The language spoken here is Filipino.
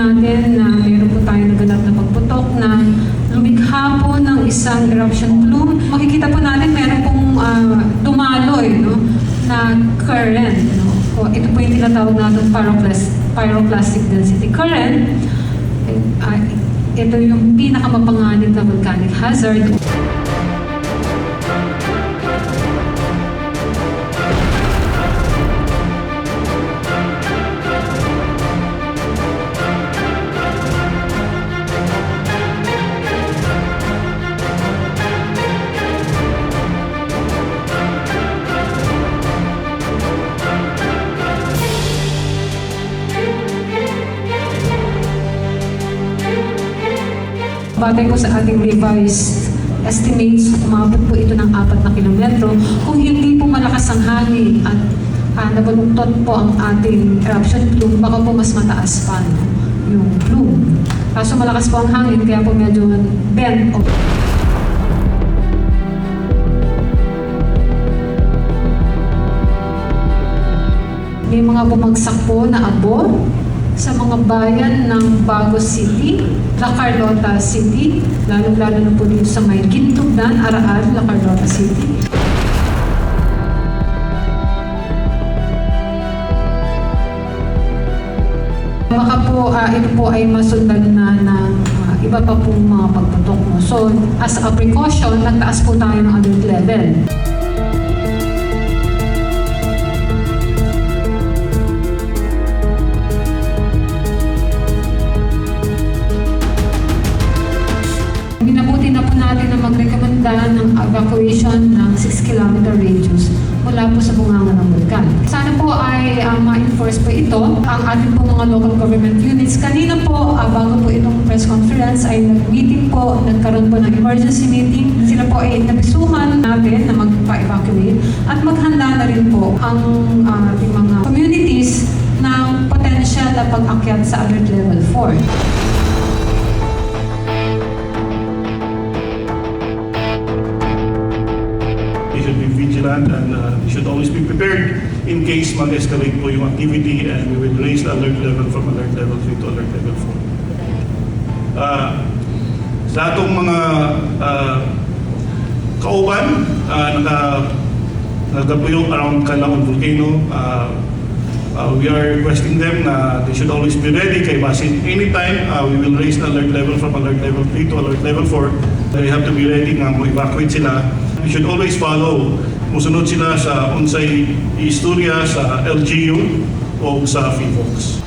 natin na meron po tayo naganap na pagputok na lumikha po ng isang eruption plume. Makikita po natin meron pong dumaloy, no, na current. No? O, ito po yung tinatawag natin pyroclastic density current. Ito yung pinakamapanganib na volcanic hazard. Batay po sa ating revised estimates, umabot po ito ng 4 na kilometro. Kung hindi po malakas ang hangin at nabaluktot po ang ating eruption plume, baka po mas mataas pa, no, yung plume. Kaso malakas po ang hangin, kaya po medyo bend. May mga bumagsak po na abo sa mga bayan ng Bago City, La Carlota City, lalo-lalo na po dito sa may Gintugdan, Araal, La Carlota City. Baka po ito po ay masundan na ng iba pa pong mga pagputok mo. So, as a precaution, nagtaas po tayo ng alert level. Minabuti na po natin na magrekomenda ng evacuation ng 6-kilometer radius mula po sa bunganga ng bulkan. Sana po ay ma-enforce po ito ang ating po mga local government units. Kanina po, bago po itong press conference, ay nag-meeting po, nagkaroon po ng emergency meeting. Sila po ay nabisuhan natin na magpa-evacuate at maghanda na rin po ang ating mga communities ng potential na pag-akyat sa alert level 4. Should be vigilant and they should always be prepared in case mag-escalate po yung activity, and we will raise the alert level from alert level 3 to alert level 4. Sa atong mga kauban, nagapuyong around Canlaon Volcano, we are requesting them na they should always be ready kay basin anytime we will raise the alert level from alert level 3 to alert level 4. They have to be ready na mo-evacuate sila. We should always follow, musunod sila sa unsay istorya sa LGU o sa FIVOX.